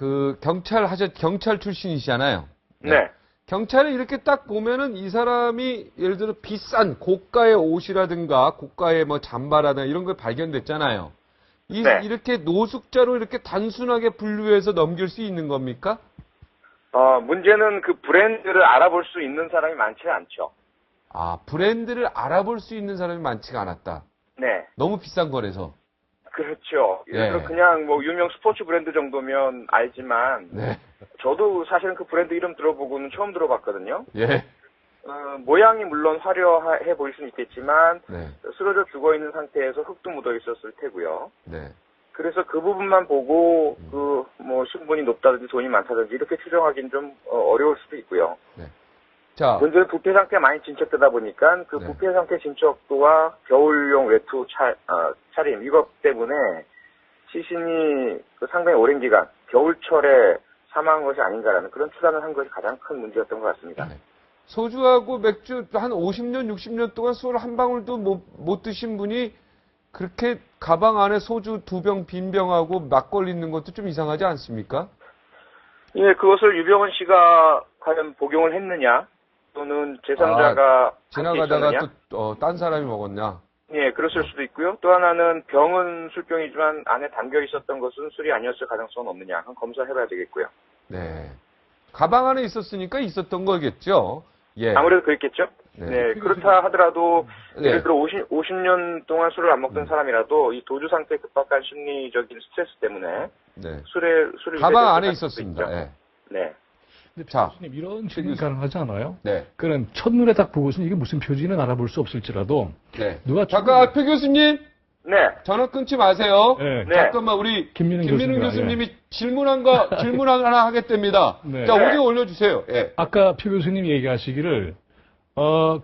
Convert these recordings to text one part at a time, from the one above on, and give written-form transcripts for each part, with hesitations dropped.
그 경찰 출신이시잖아요. 네. 경찰을 이렇게 딱 보면은 이 사람이 예를 들어 비싼 고가의 옷이라든가 고가의 뭐 잠바라든가 이런 거 발견됐잖아요. 네. 이렇게 노숙자로 이렇게 단순하게 분류해서 넘길 수 있는 겁니까? 문제는 그 브랜드를 알아볼 수 있는 사람이 많지 않죠. 아, 브랜드를 알아볼 수 있는 사람이 많지가 않았다. 네. 너무 비싼 거라서. 그렇죠. 예를 들어 예. 그냥 뭐 유명 스포츠 브랜드 정도면 알지만, 네. 저도 사실은 그 브랜드 이름 들어보고는 처음 들어봤거든요. 예. 모양이 물론 화려해 보일 수는 있겠지만, 네. 쓰러져 죽어 있는 상태에서 흙도 묻어 있었을 테고요. 네. 그래서 그 부분만 보고, 신분이 높다든지 돈이 많다든지 이렇게 추정하기는 좀 어려울 수도 있고요. 네. 자. 문제는 부패 상태가 많이 진척되다 보니까 그 네. 부패 상태 진척도와 겨울용 외투 차림, 이것 때문에 시신이 상당히 오랜 기간, 겨울철에 사망한 것이 아닌가라는 그런 추산을 한 것이 가장 큰 문제였던 것 같습니다. 네. 소주하고 맥주 한 50년, 60년 동안 술 한 방울도 못 드신 분이 그렇게 가방 안에 소주 2병 빈 병하고 막걸리 있는 것도 좀 이상하지 않습니까? 예, 그것을 유병헌 씨가 과연 복용을 했느냐, 또는 제3자가 지나가다가 또 딴 사람이 먹었냐? 예, 그랬을 수도 있고요. 또 하나는 병은 술병이지만 안에 담겨 있었던 것은 술이 아니었을 가능성은 없느냐, 한번 검사해봐야 되겠고요. 네. 가방 안에 있었으니까 있었던 거겠죠. 예. 아무래도 그랬겠죠. 네, 그렇다 하더라도 네. 예를 들어 50년 동안 술을 안 먹던 사람이라도 이 도주 상태 급박한 심리적인 스트레스 때문에 네. 술을 가방 안에 있었습니다. 네. 네. 근데 자, 교수님 이런 질문이 가능하지 않아요? 네. 그럼 첫눈에 딱 보고서는 이게 무슨 표지는 알아볼 수 없을지라도 네. 누가 잠깐 표 교수님 네. 전화 끊지 마세요. 네. 네. 잠깐만 우리 김민웅 교수님이 질문 하나 하겠답니다. 네. 자, 오디오 올려주세요. 예. 아까 표 교수님이 얘기하시기를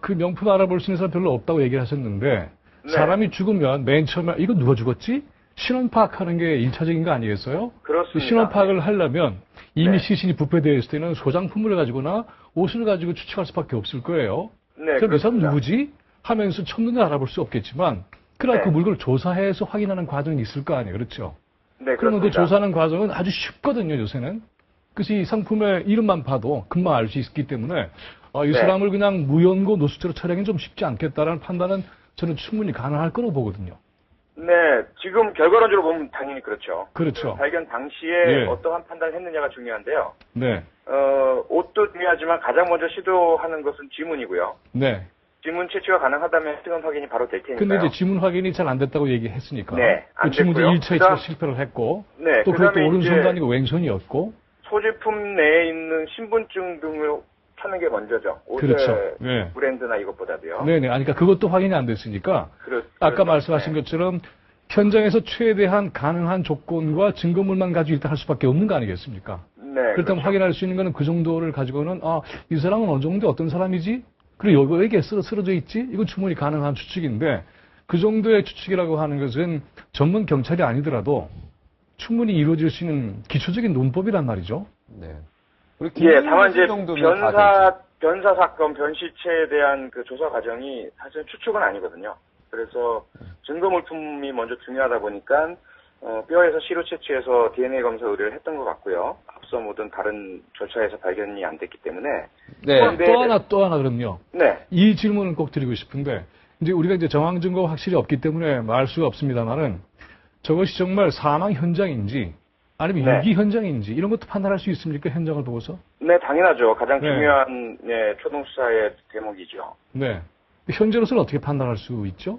그 명품 알아볼 수 있는 사람 별로 없다고 얘기를 하셨는데 네. 사람이 죽으면 맨 처음에 이거 누가 죽었지? 신원 파악하는 게 1차적인 거 아니겠어요? 그렇습니다. 신원 파악을 하려면 이미 네. 시신이 부패되어 있을 때는 소장품을 가지고나 옷을 가지고 추측할 수밖에 없을 거예요. 네, 그럼 이 사람 그렇습니다. 누구지? 하면서 첫눈에 알아볼 수 없겠지만 그러나 네. 그 물건을 조사해서 확인하는 과정이 있을 거 아니에요. 그렇죠? 네, 그러면 그 그렇습니다. 조사하는 과정은 아주 쉽거든요, 요새는. 그래서 이 상품의 이름만 봐도 금방 알 수 있기 때문에 이 네. 사람을 그냥 무연고 노숙자로 처리하기는 좀 쉽지 않겠다라는 판단은 저는 충분히 가능할 거라고 보거든요. 네, 지금 결과론적으로 보면 당연히 그렇죠. 그렇죠. 발견 당시에 예. 어떠한 판단을 했느냐가 중요한데요. 네. 옷도 중요하지만 가장 먼저 시도하는 것은 지문이고요. 네. 지문 채취가 가능하다면 신원 확인이 바로 될 테니까요. 근데 이제 지문 확인이 잘 안 됐다고 얘기했으니까. 네, 안 그 지문도 됐고요. 1차, 2차 그다음- 실패를 했고. 네, 또 그것도 그다음에 이제 오른손도 아니고 왼손이었고. 소지품 내에 있는 신분증 등을 찾는 게 먼저죠. 옷의 그렇죠. 네. 브랜드나 이것보다도요. 네네. 그러니까 그것도 확인이 안 됐으니까. 아까 그렇죠. 말씀하신 네. 것처럼 현장에서 최대한 가능한 조건과 증거물만 가지고 일단 할 수밖에 없는 거 아니겠습니까? 네, 그렇다면 그렇죠. 확인할 수 있는 거는 그 정도를 가지고는 이 사람은 어느 정도 어떤 사람이지? 그리고 여기에 쓰러져 있지? 이건 충분히 가능한 추측인데 그 정도의 추측이라고 하는 것은 전문 경찰이 아니더라도 충분히 이루어질 수 있는 기초적인 논법이란 말이죠. 네. 예, 다만 이제 정도면 다 되죠. 변사 사건, 변시체에 대한 그 조사 과정이 사실은 추측은 아니거든요. 그래서 증거 물품이 먼저 중요하다 보니까 뼈에서 시료 채취해서 DNA 검사 의뢰를 했던 것 같고요. 앞서 모든 다른 절차에서 발견이 안 됐기 때문에. 네. 또 하나 그럼요. 네, 이 질문을 꼭 드리고 싶은데 이제 우리가 이제 정황 증거가 확실히 없기 때문에 말 수가 없습니다만은 저것이 정말 사망 현장인지 아니면 네. 유기 현장인지 이런 것도 판단할 수 있습니까? 현장을 보고서? 네, 당연하죠. 가장 네. 중요한 초동 수사의 대목이죠. 네. 현재로서는 어떻게 판단할 수 있죠?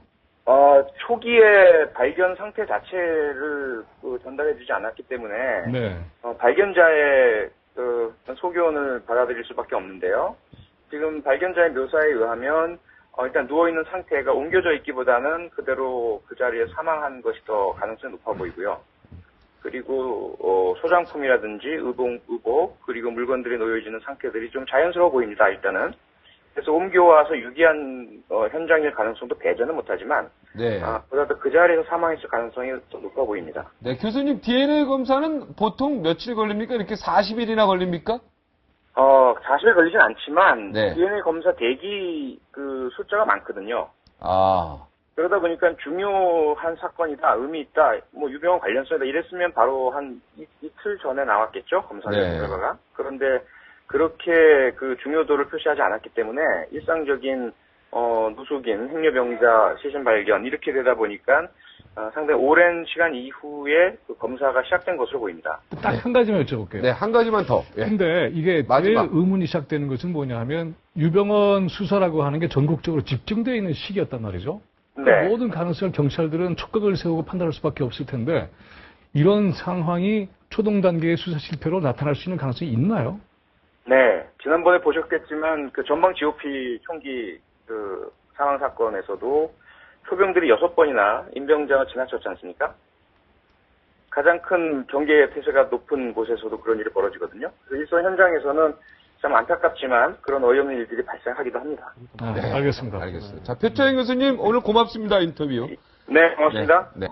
초기에 발견 상태 자체를 전달해주지 않았기 때문에 네. 발견자의 소견을 받아들일 수밖에 없는데요. 지금 발견자의 묘사에 의하면 일단 누워있는 상태가 옮겨져 있기보다는 그대로 그 자리에 사망한 것이 더 가능성이 높아 보이고요. 그리고 소장품이라든지 의복 그리고 물건들이 놓여지는 상태들이 좀 자연스러워 보입니다. 일단은. 그래서 옮겨와서 유기한 현장일 가능성도 배제는 못하지만 네. 보다도 그 자리에서 사망했을 가능성이 더 높아 보입니다. 네, 교수님 DNA 검사는 보통 며칠 걸립니까? 이렇게 40일이나 걸립니까? 40일 걸리진 않지만 네. DNA 검사 대기 그 숫자가 많거든요. 아. 그러다 보니까 중요한 사건이다, 의미 있다, 뭐 유병원 관련성이다 이랬으면 바로 한 이틀 전에 나왔겠죠, 검사 결과가. 그런데 그렇게 그 중요도를 표시하지 않았기 때문에 일상적인 누수긴 행료병자 시신 발견 이렇게 되다 보니까 상당히 오랜 시간 이후에 그 검사가 시작된 것으로 보입니다. 딱 한 가지만 여쭤볼게요. 네, 한 가지만 더. 예. 근데 이게 마지막. 제일 의문이 시작되는 것은 뭐냐 하면 유병원 수사라고 하는 게 전국적으로 집중되어 있는 시기였단 말이죠. 그러니까 네. 모든 가능성을 경찰들은 촉각을 세우고 판단할 수밖에 없을 텐데 이런 상황이 초동 단계의 수사 실패로 나타날 수 있는 가능성이 있나요? 네, 지난번에 보셨겠지만 그 전방 GOP 총기 그 사망 사건에서도 초병들이 6번이나 임병자가 지나쳤지 않습니까? 가장 큰 경계 태세가 높은 곳에서도 그런 일이 벌어지거든요. 그래서 일선 현장에서는 참 안타깝지만 그런 어이없는 일들이 발생하기도 합니다. 알겠습니다. 알겠습니다. 자, 표창 교수님 오늘 고맙습니다. 인터뷰. 네, 고맙습니다. 네.